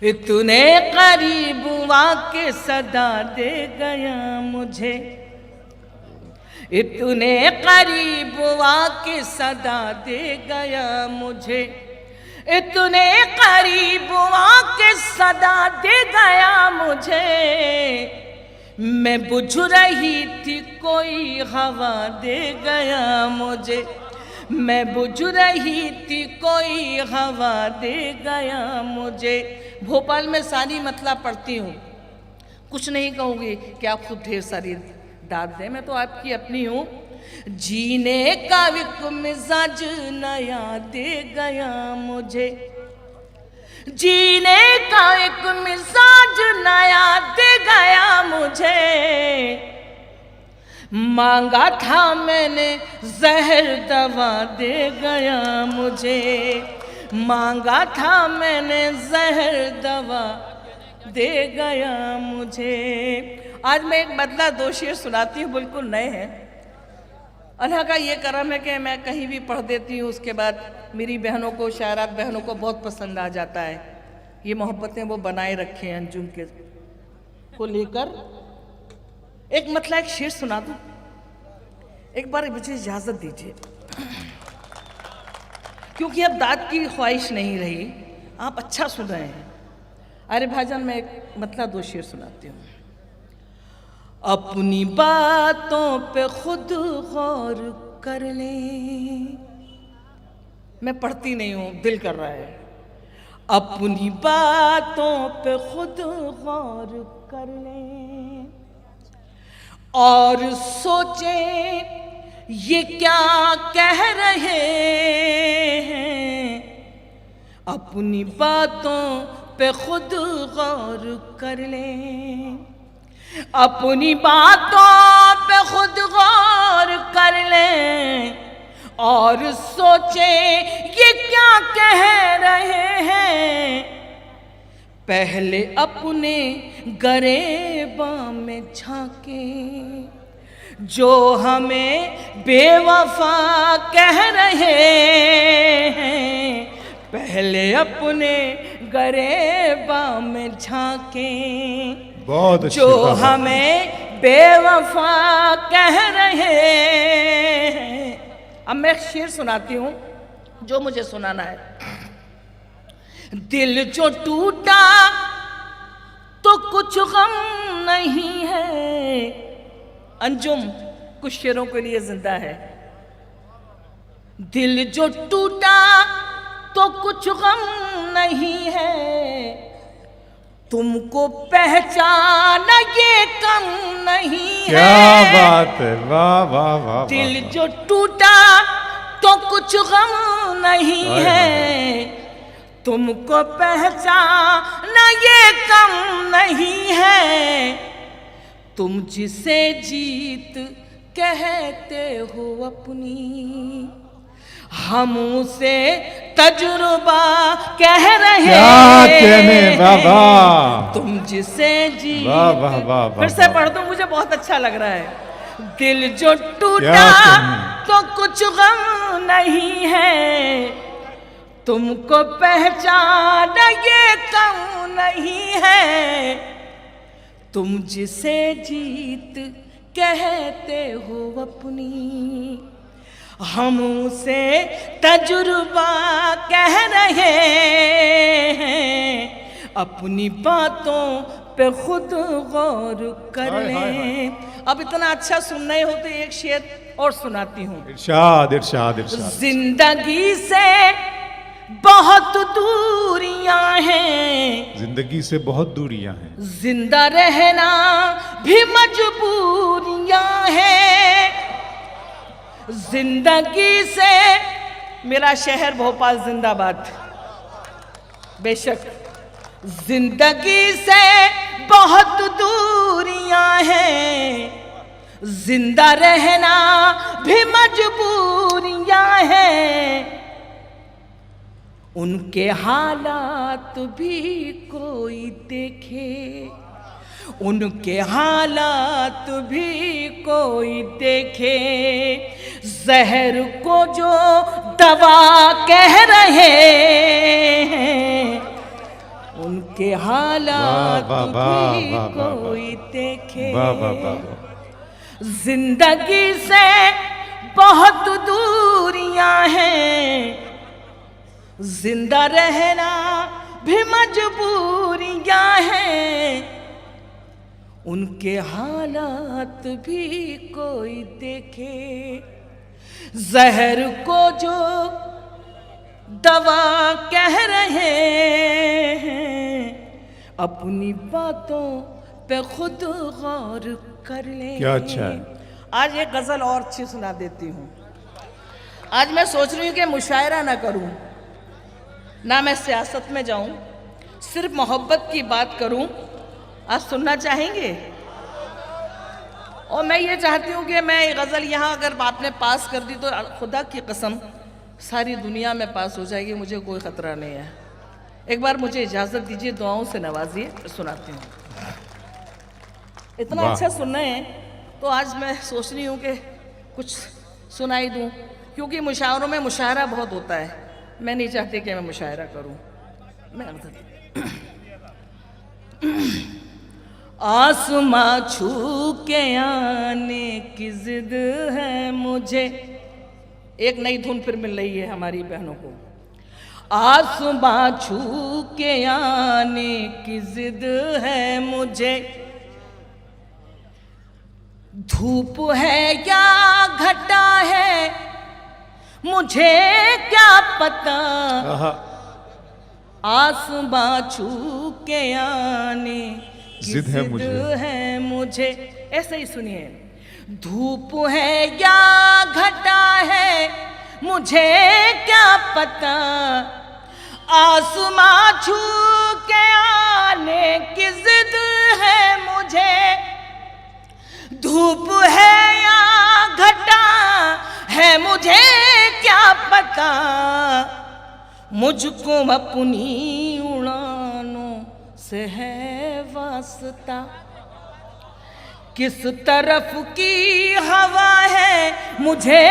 इतने करीब आके सदा दे गया मुझे, इतने करीब आके सदा दे गया मुझे, इतने करीब आके सदा दे गया मुझे। मैं बुझ रही थी कोई हवा दे गया मुझे, मैं बुझ रही थी कोई हवा दे गया मुझे। भोपाल में सारी मतला पढ़ती हूँ, कुछ नहीं कहूँगी कि आप खुद ढेर सारी दाद दें, मैं तो आपकी अपनी हूँ। जीने का एक मिजाज नया दे गया मुझे, जीने का एक मिजाज नया दे गया मुझे। मांगा था मैंने जहर दवा दे गया मुझे, मांगा था मैंने जहर दवा दे गया मुझे। आज मैं एक बदला दो शेर सुनाती हूँ, बिल्कुल नए हैं। अल्लाह का ये करम है कि मैं कहीं भी पढ़ देती हूँ, उसके बाद मेरी बहनों को, शायरात बहनों को बहुत पसंद आ जाता है। ये मोहब्बतें वो बनाए रखे हैं अंजुम के को लेकर। एक मतलब एक शेर सुना दूं, एक बार मुझे इजाज़त दीजिए, क्योंकि अब दाद की ख्वाहिश नहीं रही, आप अच्छा सुन रहे हैं। अरे भाईजान, मैं एक मतलब दो शेर सुनाती हूँ। अपनी बातों पे खुद गौर कर ले, मैं पढ़ती नहीं हूँ, दिल कर रहा है। अपनी बातों पे खुद गौर कर ले और सोचे ये क्या कह रहे हैं। अपनी बातों पे खुद गौर कर ले, अपनी बातों पे खुद गौर कर ले और सोचे ये क्या कह रहे हैं। पहले अपने गरेबा में झांके, जो हमें बेवफा कह रहे हैं। पहले अपने गरेबा में झांके, जो हमें बेवफा कह रहे हैं। अब मैं एक शेर सुनाती हूँ जो मुझे सुनाना है। दिल जो टूटा तो कुछ गम नहीं है। अंजुम कुछ शेरों के लिए जिंदा है। दिल जो टूटा तो कुछ गम नहीं है, तुमको पहचाना ये कम नहीं है। क्या बात है, वाह वाह वाह। दिल जो टूटा तो कुछ गम नहीं है, तुमको पहचाना ये कम नहीं है। तुम जिसे जीत कहते हो अपनी, हम उसे तजुर्बा कह रहे हैं। बाबा तुम जिसे जीत, वाह वाह वाह। फिर से पढ़ दूं, मुझे बहुत अच्छा लग रहा है। दिल जो टूटा तो कुछ गम नहीं है, तुमको पहचाना ये कम नहीं है। तुम जिसे जीत कहते हो अपनी, हम उसे तजुर्बा कह रहे हैं। अपनी बातों पे खुद गौर कर लें। अब इतना अच्छा सुन रहे हो तो एक शेर और सुनाती हूँ। इरशाद इरशाद इरशाद। जिंदगी से बहुत दूरियां हैं, जिंदगी से बहुत दूरियां हैं, जिंदा रहना भी मजबूरियां हैं। जिंदगी से, मेरा शहर भोपाल जिंदाबाद, बेशक। जिंदगी से बहुत दूरियां हैं, जिंदा रहना भी मजबूरियां हैं। उनके हालात भी कोई देखे, उनके हालात भी कोई देखे। जहर को जो दवा कह रहे हैं, उनके हालात वाह, वाह, भी वाह, वाह, कोई देखे। वाह वाह वाह वाह। जिंदगी से बहुत दूरियां हैं, जिंदा रहना भी मजबूरियां हैं, उनके हालात भी कोई देखे। जहर को जो दवा कह रहे हैं, अपनी बातों पे खुद गौर कर ले। क्या अच्छा है। आज एक गजल और अच्छी सुना देती हूँ। आज मैं सोच रही हूँ कि मुशायरा ना करूँ, ना मैं सियासत में जाऊँ, सिर्फ मोहब्बत की बात करूँ। आज सुनना चाहेंगे? और मैं ये चाहती हूँ कि मैं ये गज़ल यहाँ अगर आपने पास कर दी तो खुदा की कसम सारी दुनिया में पास हो जाएगी, मुझे कोई ख़तरा नहीं है। एक बार मुझे इजाज़त दीजिए, दुआओं से नवाजिए, सुनाती हूँ। इतना वाह। अच्छा सुनना है तो आज मैं सोच रही हूँ कि कुछ सुनाई दूँ, क्योंकि मुशायरों में मुशायरा बहुत होता है। मैं नहीं चाहती कि मैं मुशायरा करूँ। मैं आसमां छू के आने की जिद है मुझे। एक नई धुन फिर मिल रही है हमारी बहनों को। आसमां छू के आने की जिद है मुझे, धूप है या घटा है मुझे क्या पता। आसमां छू के आने की जिद है मुझे। ऐसे ही सुनिए। धूप है या घटा है मुझे क्या पता, आसमां छू के आने की जिद है मुझे। धूप है या घटा है मुझे क्या पता, मुझको अपनी उड़ानों से है वास्ता। किस तरफ की हवा है मुझे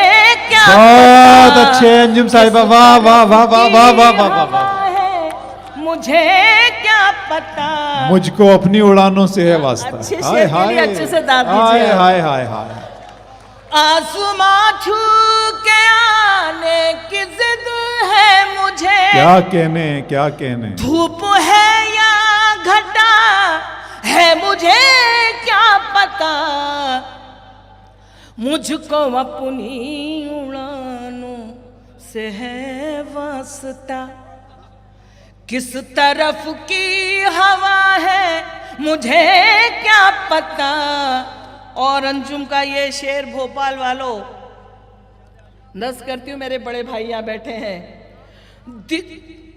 क्या बहुत पता, अच्छे अंजुम साहिबा, वाह वाह वाह वाह वाह वाह वाह वाह वाह। मुझे क्या पता, मुझको अपनी उड़ानों से है वास्ता। अच्छे शेर के लिए अच्छे से दाद हाय दीजिए। हाय हाय हाय। आसमां छू के आने की जिद है मुझे। क्या कहने क्या कहने। धूप है या घटा है मुझे क्या पता, मुझको अपनी उड़ानों से है वास्ता। किस तरफ की हवा है मुझे क्या पता। और अंजुम का ये शेर भोपाल वालों नज़ करती हूँ, मेरे बड़े भाई यहाँ बैठे हैं।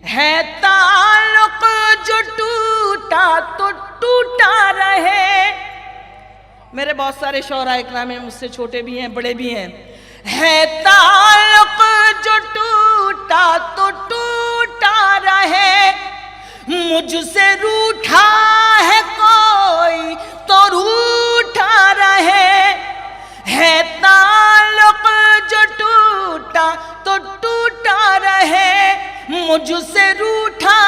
है ताल्लुक जो टूटा तो टूटा रहे। मेरे बहुत सारे शौरा इकराम में मुझसे छोटे भी हैं बड़े भी हैं। है ताल्लुक जो टूटा तो टूटा रहे, मुझसे रूठा है कोई तो रूठा रहे। है ताल्लुक जो टूटा तो टूटा रहे, मुझसे रूठा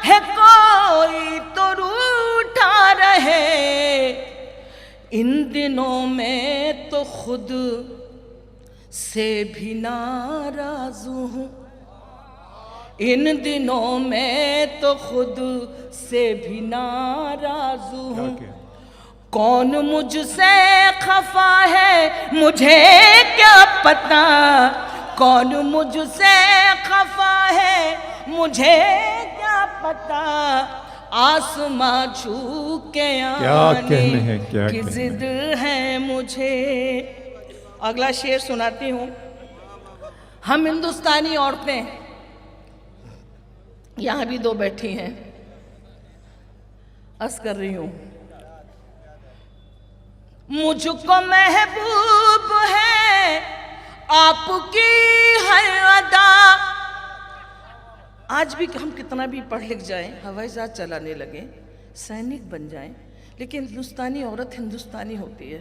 है कोई तो रूठा रहे। इन दिनों में तो खुद से भी नाराज हूँ, इन दिनों में तो खुद से भी नाराज हूँ। कौन मुझसे खफा है मुझे क्या पता, कौन मुझसे खफा है मुझे क्या पता। आसमां छू के आने की जिद है मुझे। अगला शेर सुनाती हूँ। हम हिंदुस्तानी औरतें, यहाँ भी दो बैठी हैं, अर्ज कर रही हूँ। मुझको महबूब है आपकी हर अदा। आज भी हम कितना भी पढ़ लिख जाएं, हवाई जहाज चलाने लगे, सैनिक बन जाएं, लेकिन हिंदुस्तानी औरत हिंदुस्तानी होती है,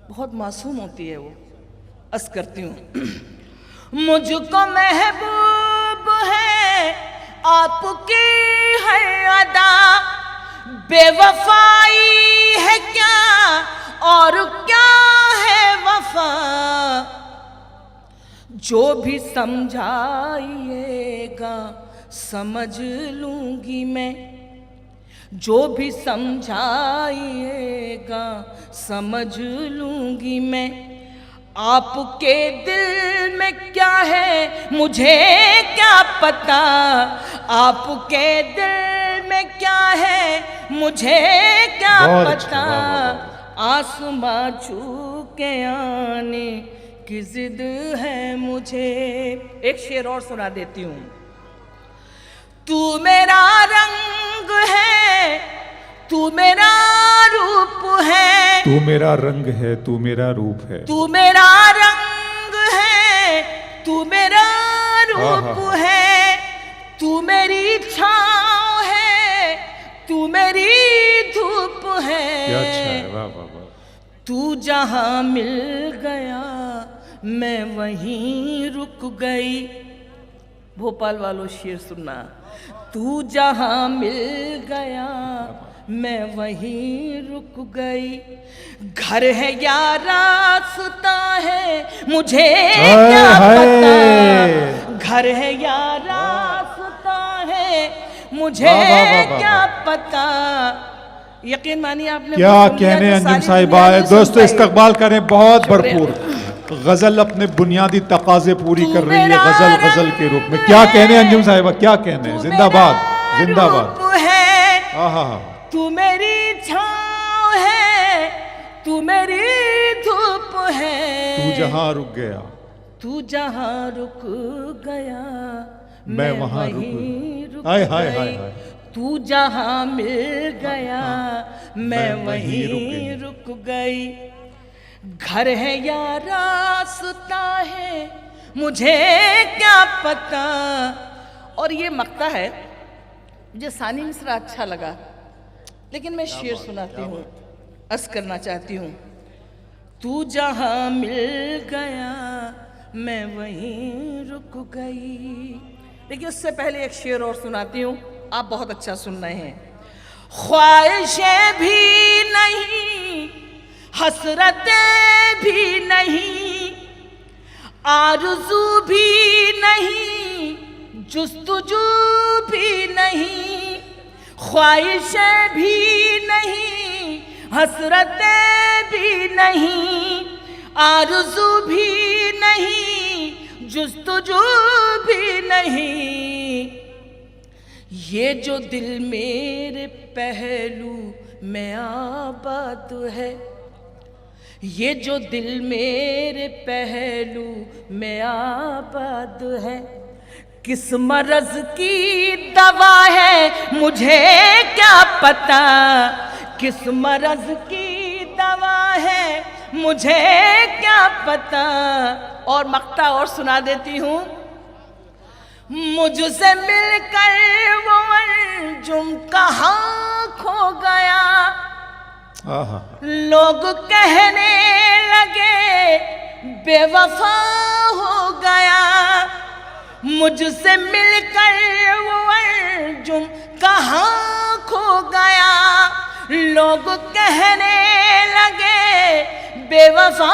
बहुत मासूम होती है वो। अर्ज करती हूँ। मुझको महबूब है आपकी हर अदा बेवफाई है क्या और क्या है वफा, जो भी समझाइएगा समझ लूंगी मैं, जो भी समझाइएगा समझ लूंगी मैं। आपके दिल में क्या है मुझे क्या पता, आपके दिल में क्या है मुझे क्या पता, आसमां छू के आने की जिद है मुझे। एक शेर और सुना देती हूँ। तू मेरा रंग है, तू मेरा रूप है, तू मेरा रंग है, तू मेरा रूप है, तू मेरा रंग है, तू मेरा रूप है, तू मेरी छाँव है, तू मेरी धूप है। क्या अच्छा है, वाह वाह वाह। तू जहाँ मिल गया मैं वहीं रुक गई। भोपाल वालों शेर सुनना। तू जहाँ मिल गया मैं वहीं रुक गई, घर है या रास्ता है मुझे क्या पता, घर है या रास्ता है मुझे क्या पता। यकीन मानिए आपने क्या कहने अंजुम साहिबा है। दोस्तों इस्तकबाल करें बहुत भरपूर। गजल अपने बुनियादी तकाजे पूरी कर रही है गजल गजल के रूप में। क्या कहने अंजुम साहिबा, क्या कहने। जिंदाबाद जिंदाबाद। तू मेरी छाँव है, तू मेरी धूप है, तू जहाँ रुक गया, तू जहाँ रुक गया मैं वहाँ रुक। हाय हाय हाय हाय। तू जहाँ मिल गया मैं वहीं रुक गई, घर है या रास्ता है मुझे क्या पता। और ये मक्ता है, मुझे सानी मिश्रा अच्छा लगा, लेकिन मैं शेर सुनाती हूँ, अर्ज करना चाहती हूँ। तू जहाँ मिल गया मैं वहीं रुक गई। देखिए उससे पहले एक शेर और सुनाती हूँ, आप बहुत अच्छा सुन रहे हैं। ख्वाहिशें भी नहीं, हसरतें भी नहीं, आरज़ू भी नहीं, जुस्तजू भी नहीं, ख्वाहिशें भी नहीं, हसरतें भी नहीं, आरज़ू भी नहीं, जुस्तजू भी नहीं। ये जो दिल मेरे पहलू में आबाद है, ये जो दिल मेरे पहलू में आबाद है, किस मरज की दवा है मुझे क्या पता, किस मरज की दवा है मुझे क्या पता। और मक्ता और सुना देती हूँ। मुझसे मिलकर वो अंजुम कहाँ खो गया, लोग कहने लगे बेवफा हो गया। मुझसे मिलकर वो अंजुम कहाँ खो गया, लोग कहने लगे बेवफा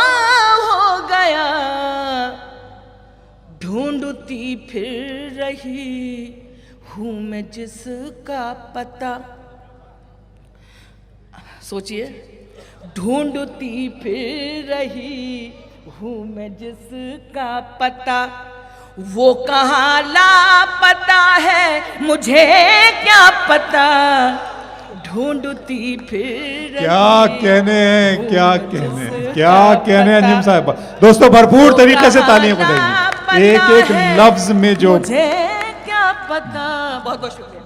हो गया। ढूंढती फिर रही हूँ मैं जिसका पता, सोचिए, ढूंढती फिर रही हूँ मैं जिसका पता, वो कहाँ लापता है मुझे क्या पता। ढूंढती फिर क्या कहने हैं, क्या कहने, क्या कहने अंजुम साहिबा। दोस्तों भरपूर तरीके से तालियां बजाइए। एक एक लफ्ज में जो मुझे क्या पता। बहुत बहुत शुक्रिया।